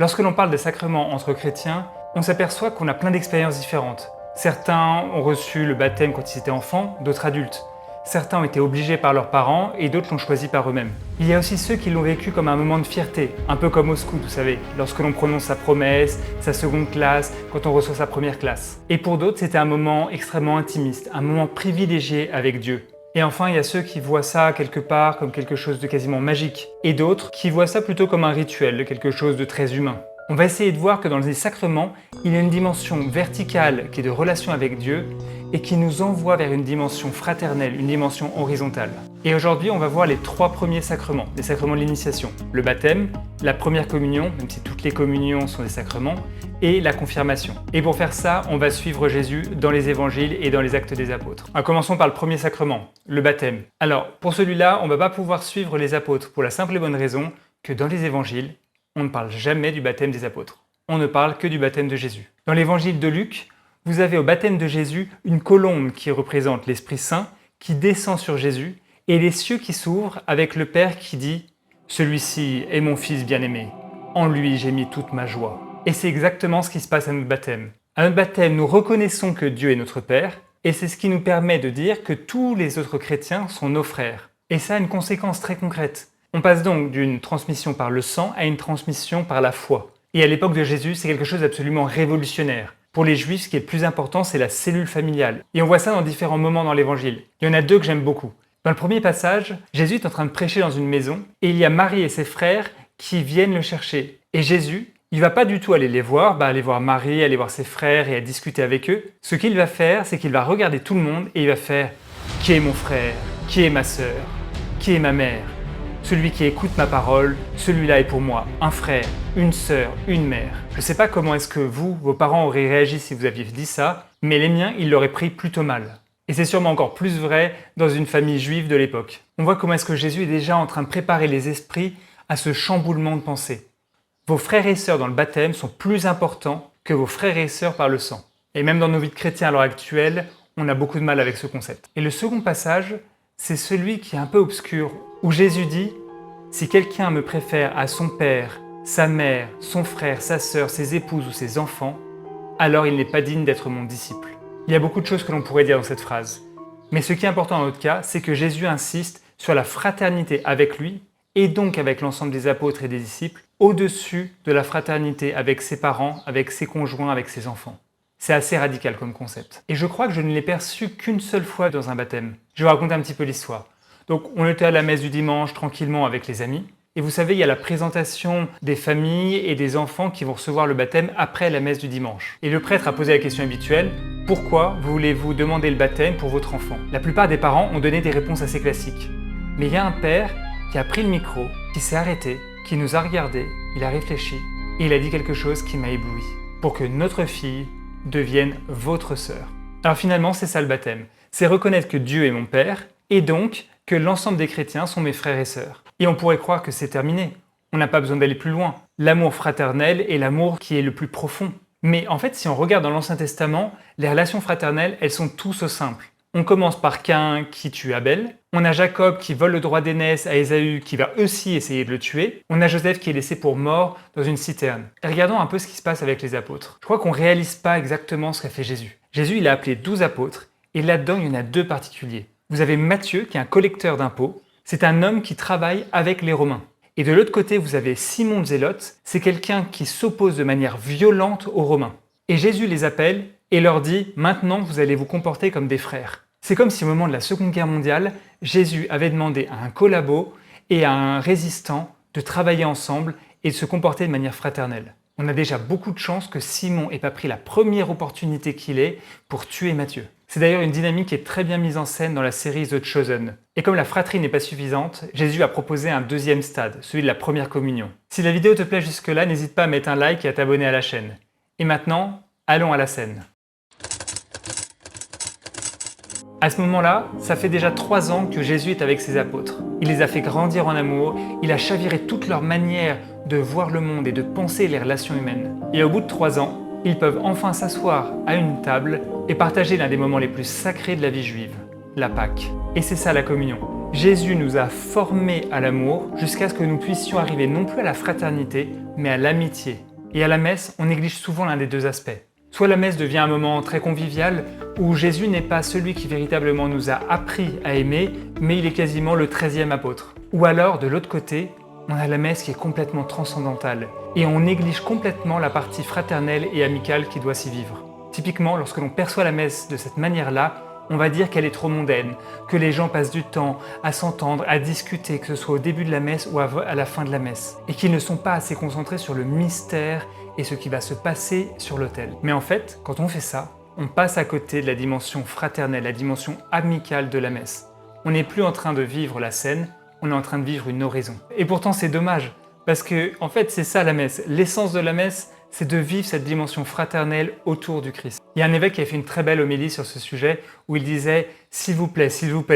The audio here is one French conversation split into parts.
Lorsque l'on parle des sacrements entre chrétiens, on s'aperçoit qu'on a plein d'expériences différentes. Certains ont reçu le baptême quand ils étaient enfants, d'autres adultes. Certains ont été obligés par leurs parents et d'autres l'ont choisi par eux-mêmes. Il y a aussi ceux qui l'ont vécu comme un moment de fierté, un peu comme au scout, vous savez, lorsque l'on prononce sa promesse, sa seconde classe, quand on reçoit sa première classe. Et pour d'autres, c'était un moment extrêmement intimiste, un moment privilégié avec Dieu. Et enfin, il y a ceux qui voient ça quelque part comme quelque chose de quasiment magique, et d'autres qui voient ça plutôt comme un rituel, quelque chose de très humain. On va essayer de voir que dans les sacrements, il y a une dimension verticale qui est de relation avec Dieu et qui nous envoie vers une dimension fraternelle, une dimension horizontale. Et aujourd'hui, on va voir les 3 premiers sacrements, les sacrements de l'initiation. Le baptême, la première communion, même si toutes les communions sont des sacrements, et la confirmation. Et pour faire ça, on va suivre Jésus dans les évangiles et dans les actes des apôtres. Alors, commençons par le premier sacrement, le baptême. Alors, pour celui-là, on ne va pas pouvoir suivre les apôtres pour la simple et bonne raison que dans les évangiles, on ne parle jamais du baptême des apôtres. On ne parle que du baptême de Jésus. Dans l'évangile de Luc, vous avez au baptême de Jésus une colombe qui représente l'Esprit Saint qui descend sur Jésus et les cieux qui s'ouvrent avec le Père qui dit « Celui-ci est mon Fils bien-aimé, en lui j'ai mis toute ma joie ». Et c'est exactement ce qui se passe à notre baptême. À notre baptême, nous reconnaissons que Dieu est notre Père et c'est ce qui nous permet de dire que tous les autres chrétiens sont nos frères. Et ça a une conséquence très concrète. On passe donc d'une transmission par le sang à une transmission par la foi. Et à l'époque de Jésus, c'est quelque chose d'absolument révolutionnaire. Pour les Juifs, ce qui est le plus important, c'est la cellule familiale. Et on voit ça dans différents moments dans l'Évangile. Il y en a 2 que j'aime beaucoup. Dans le premier passage, Jésus est en train de prêcher dans une maison et il y a Marie et ses frères qui viennent le chercher. Et Jésus, il ne va pas du tout aller les voir, aller voir Marie, aller voir ses frères et à discuter avec eux. Ce qu'il va faire, c'est qu'il va regarder tout le monde et il va faire « Qui est mon frère? Qui est ma sœur? Qui est ma mère ? Celui qui écoute ma parole, celui-là est pour moi un frère, une sœur, une mère. » Je ne sais pas comment est-ce que vous, vos parents auraient réagi si vous aviez dit ça, mais les miens, ils l'auraient pris plutôt mal. Et c'est sûrement encore plus vrai dans une famille juive de l'époque. On voit comment est-ce que Jésus est déjà en train de préparer les esprits à ce chamboulement de pensée. Vos frères et sœurs dans le baptême sont plus importants que vos frères et sœurs par le sang. Et même dans nos vies de chrétiens à l'heure actuelle, on a beaucoup de mal avec ce concept. Et le second passage, c'est celui qui est un peu obscur, où Jésus dit « Si quelqu'un me préfère à son père, sa mère, son frère, sa sœur, ses épouses ou ses enfants, alors il n'est pas digne d'être mon disciple. » Il y a beaucoup de choses que l'on pourrait dire dans cette phrase. Mais ce qui est important dans notre cas, c'est que Jésus insiste sur la fraternité avec lui, et donc avec l'ensemble des apôtres et des disciples, au-dessus de la fraternité avec ses parents, avec ses conjoints, avec ses enfants. C'est assez radical comme concept. Et je crois que je ne l'ai perçu qu'une seule fois dans un baptême. Je vais vous raconter un petit peu l'histoire. Donc on était à la messe du dimanche tranquillement avec les amis. Et vous savez, il y a la présentation des familles et des enfants qui vont recevoir le baptême après la messe du dimanche. Et le prêtre a posé la question habituelle, « Pourquoi voulez-vous demander le baptême pour votre enfant ?» La plupart des parents ont donné des réponses assez classiques. Mais il y a un père qui a pris le micro, qui s'est arrêté, qui nous a regardés, il a réfléchi et il a dit quelque chose qui m'a ébloui. Pour que notre fille devienne votre sœur. Alors finalement, c'est ça le baptême. C'est reconnaître que Dieu est mon Père et donc que l'ensemble des chrétiens sont mes frères et sœurs. Et on pourrait croire que c'est terminé. On n'a pas besoin d'aller plus loin. L'amour fraternel est l'amour qui est le plus profond. Mais en fait, si on regarde dans l'Ancien Testament, les relations fraternelles, elles sont tous simples. On commence par Caïn qui tue Abel. On a Jacob qui vole le droit d'aînesse à Ésaü qui va aussi essayer de le tuer. On a Joseph qui est laissé pour mort dans une citerne. Et regardons un peu ce qui se passe avec les apôtres. Je crois qu'on ne réalise pas exactement ce qu'a fait Jésus. Jésus, il a appelé 12 apôtres et là-dedans, il y en a 2 particuliers. Vous avez Matthieu qui est un collecteur d'impôts. C'est un homme qui travaille avec les Romains. Et de l'autre côté, vous avez Simon le Zélote. C'est quelqu'un qui s'oppose de manière violente aux Romains. Et Jésus les appelle et leur dit « Maintenant, vous allez vous comporter comme des frères ». C'est comme si au moment de la Seconde Guerre mondiale, Jésus avait demandé à un collabo et à un résistant de travailler ensemble et de se comporter de manière fraternelle. On a déjà beaucoup de chance que Simon n'ait pas pris la première opportunité qu'il ait pour tuer Matthieu. C'est d'ailleurs une dynamique qui est très bien mise en scène dans la série The Chosen. Et comme la fratrie n'est pas suffisante, Jésus a proposé un 2e stade, celui de la première communion. Si la vidéo te plaît jusque-là, n'hésite pas à mettre un like et à t'abonner à la chaîne. Et maintenant, allons à la scène. À ce moment-là, ça fait déjà 3 ans que Jésus est avec ses apôtres. Il les a fait grandir en amour, il a chaviré toute leur manière de voir le monde et de penser les relations humaines. Et au bout de 3 ans, ils peuvent enfin s'asseoir à une table et partager l'un des moments les plus sacrés de la vie juive, la Pâque. Et c'est ça la communion. Jésus nous a formés à l'amour jusqu'à ce que nous puissions arriver non plus à la fraternité, mais à l'amitié. Et à la messe, on néglige souvent l'un des deux aspects. Soit la messe devient un moment très convivial, où Jésus n'est pas celui qui véritablement nous a appris à aimer, mais il est quasiment le 13e apôtre. Ou alors, de l'autre côté, on a la messe qui est complètement transcendantale, et on néglige complètement la partie fraternelle et amicale qui doit s'y vivre. Typiquement, lorsque l'on perçoit la messe de cette manière-là, on va dire qu'elle est trop mondaine, que les gens passent du temps à s'entendre, à discuter, que ce soit au début de la messe ou à la fin de la messe, et qu'ils ne sont pas assez concentrés sur le mystère et ce qui va se passer sur l'autel. Mais en fait, quand on fait ça, on passe à côté de la dimension fraternelle, la dimension amicale de la messe. On n'est plus en train de vivre la scène, on est en train de vivre une oraison. Et pourtant c'est dommage, parce que en fait c'est ça la messe. L'essence de la messe, c'est de vivre cette dimension fraternelle autour du Christ. Il y a un évêque qui a fait une très belle homélie sur ce sujet, où il disait « S'il vous plaît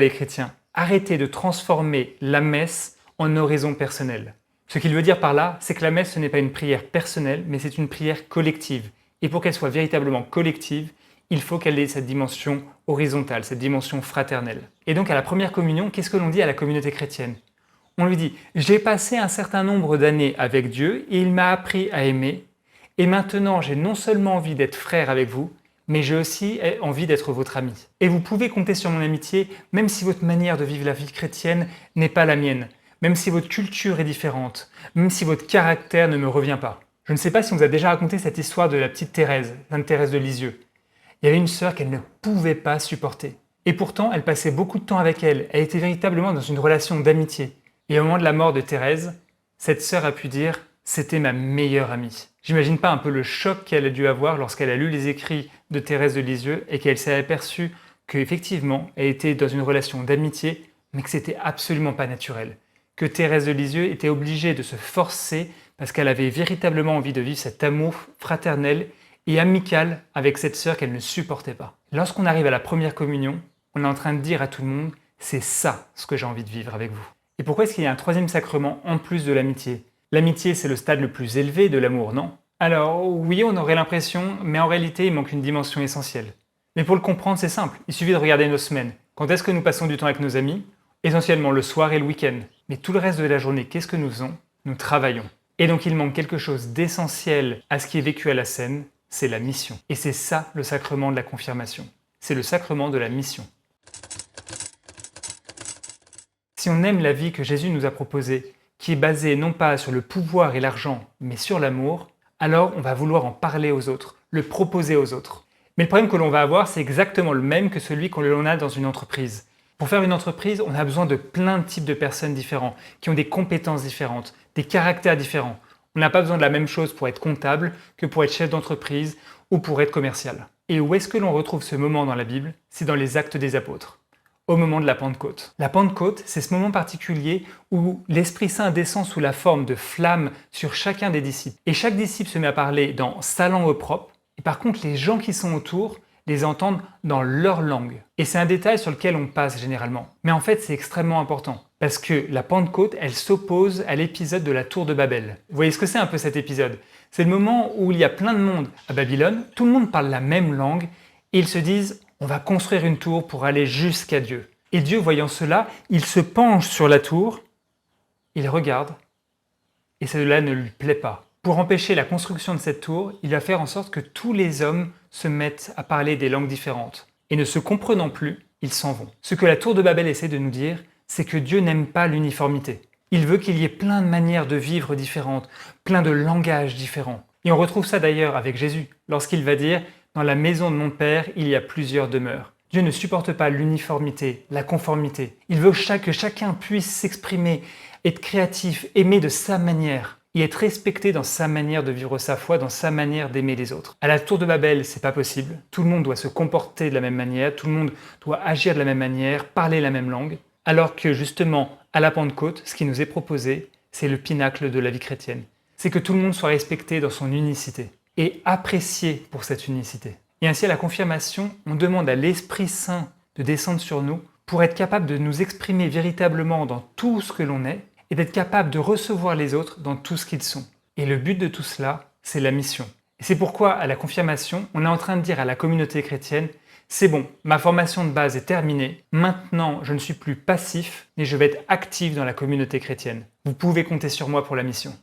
les chrétiens, arrêtez de transformer la messe en oraison personnelle. » Ce qu'il veut dire par là, c'est que la messe, ce n'est pas une prière personnelle, mais c'est une prière collective. Et pour qu'elle soit véritablement collective, il faut qu'elle ait cette dimension horizontale, cette dimension fraternelle. Et donc à la première communion, qu'est-ce que l'on dit à la communauté chrétienne? On lui dit « J'ai passé un certain nombre d'années avec Dieu et il m'a appris à aimer. Et maintenant, j'ai non seulement envie d'être frère avec vous, mais j'ai aussi envie d'être votre ami. Et vous pouvez compter sur mon amitié, même si votre manière de vivre la vie chrétienne n'est pas la mienne, même si votre culture est différente, même si votre caractère ne me revient pas. » Je ne sais pas si on vous a déjà raconté cette histoire de la petite Thérèse, Sainte Thérèse de Lisieux. Il y avait une sœur qu'elle ne pouvait pas supporter. Et pourtant, elle passait beaucoup de temps avec elle. Elle était véritablement dans une relation d'amitié. Et au moment de la mort de Thérèse, cette sœur a pu dire « C'était ma meilleure amie ». J'imagine pas un peu le choc qu'elle a dû avoir lorsqu'elle a lu les écrits de Thérèse de Lisieux et qu'elle s'est aperçue qu'effectivement, elle était dans une relation d'amitié, mais que c'était absolument pas naturel. Que Thérèse de Lisieux était obligée de se forcer parce qu'elle avait véritablement envie de vivre cet amour fraternel et amical avec cette sœur qu'elle ne supportait pas. Lorsqu'on arrive à la première communion, on est en train de dire à tout le monde « c'est ça ce que j'ai envie de vivre avec vous ». Et pourquoi est-ce qu'il y a un troisième sacrement en plus de l'amitié? L'amitié, c'est le stade le plus élevé de l'amour, non? Alors oui, on aurait l'impression, mais en réalité, il manque une dimension essentielle. Mais pour le comprendre, c'est simple, il suffit de regarder nos semaines. Quand est-ce que nous passons du temps avec nos amis? Essentiellement le soir et le week-end. Mais tout le reste de la journée, qu'est-ce que nous faisons? Nous travaillons. Et donc il manque quelque chose d'essentiel à ce qui est vécu à la scène, c'est la mission. Et c'est ça le sacrement de la confirmation. C'est le sacrement de la mission. Si on aime la vie que Jésus nous a proposée, qui est basée non pas sur le pouvoir et l'argent, mais sur l'amour, alors on va vouloir en parler aux autres, le proposer aux autres. Mais le problème que l'on va avoir, c'est exactement le même que celui que l'on a dans une entreprise. Pour faire une entreprise, on a besoin de plein de types de personnes différents, qui ont des compétences différentes, des caractères différents. On n'a pas besoin de la même chose pour être comptable que pour être chef d'entreprise ou pour être commercial. Et où est-ce que l'on retrouve ce moment dans la Bible? C'est dans les Actes des Apôtres, au moment de la Pentecôte. La Pentecôte, c'est ce moment particulier où l'Esprit Saint descend sous la forme de flammes sur chacun des disciples. Et chaque disciple se met à parler dans sa langue propre, et par contre les gens qui sont autour les entendent dans leur langue. Et c'est un détail sur lequel on passe généralement. Mais en fait, c'est extrêmement important. Parce que la Pentecôte, elle s'oppose à l'épisode de la Tour de Babel. Vous voyez ce que c'est un peu cet épisode? C'est le moment où il y a plein de monde à Babylone, tout le monde parle la même langue, et ils se disent « on va construire une tour pour aller jusqu'à Dieu ». Et Dieu, voyant cela, il se penche sur la tour, il regarde, et cela ne lui plaît pas. Pour empêcher la construction de cette tour, il va faire en sorte que tous les hommes se mettent à parler des langues différentes. Et ne se comprenant plus, ils s'en vont. Ce que la tour de Babel essaie de nous dire, c'est que Dieu n'aime pas l'uniformité. Il veut qu'il y ait plein de manières de vivre différentes, plein de langages différents. Et on retrouve ça d'ailleurs avec Jésus, lorsqu'il va dire « Dans la maison de mon Père, il y a plusieurs demeures ». Dieu ne supporte pas l'uniformité, la conformité. Il veut que chacun puisse s'exprimer, être créatif, aimer de sa manière et être respecté dans sa manière de vivre sa foi, dans sa manière d'aimer les autres. À la tour de Babel, c'est pas possible. Tout le monde doit se comporter de la même manière, tout le monde doit agir de la même manière, parler la même langue. Alors que justement, à la Pentecôte, ce qui nous est proposé, c'est le pinacle de la vie chrétienne. C'est que tout le monde soit respecté dans son unicité et apprécié pour cette unicité. Et ainsi, à la confirmation, on demande à l'Esprit Saint de descendre sur nous pour être capable de nous exprimer véritablement dans tout ce que l'on est et d'être capable de recevoir les autres dans tout ce qu'ils sont. Et le but de tout cela, c'est la mission. Et c'est pourquoi, à la confirmation, on est en train de dire à la communauté chrétienne « C'est bon, ma formation de base est terminée, maintenant je ne suis plus passif, mais je vais être actif dans la communauté chrétienne. Vous pouvez compter sur moi pour la mission. »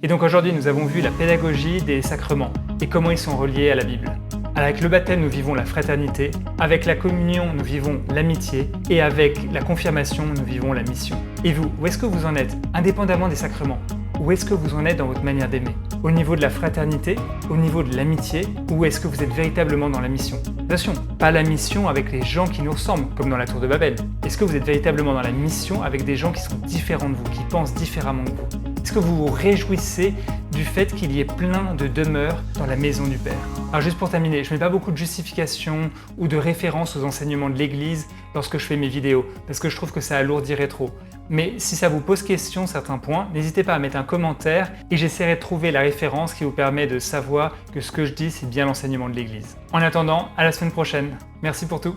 Et donc aujourd'hui, nous avons vu la pédagogie des sacrements et comment ils sont reliés à la Bible. Avec le baptême, nous vivons la fraternité, avec la communion, nous vivons l'amitié, et avec la confirmation, nous vivons la mission. Et vous, où est-ce que vous en êtes, indépendamment des sacrements? Où est-ce que vous en êtes dans votre manière d'aimer? Au niveau de la fraternité? Au niveau de l'amitié? Ou est-ce que vous êtes véritablement dans la mission? Attention, pas la mission avec les gens qui nous ressemblent, comme dans la tour de Babel. Est-ce que vous êtes véritablement dans la mission avec des gens qui sont différents de vous, qui pensent différemment de vous? Est-ce que vous vous réjouissez du fait qu'il y ait plein de demeures dans la maison du Père? Alors juste pour terminer, je ne mets pas beaucoup de justifications ou de références aux enseignements de l'Église lorsque je fais mes vidéos, parce que je trouve que ça alourdirait trop. Mais si ça vous pose question certains points, n'hésitez pas à mettre un commentaire et j'essaierai de trouver la référence qui vous permet de savoir que ce que je dis c'est bien l'enseignement de l'Église. En attendant, à la semaine prochaine. Merci pour tout.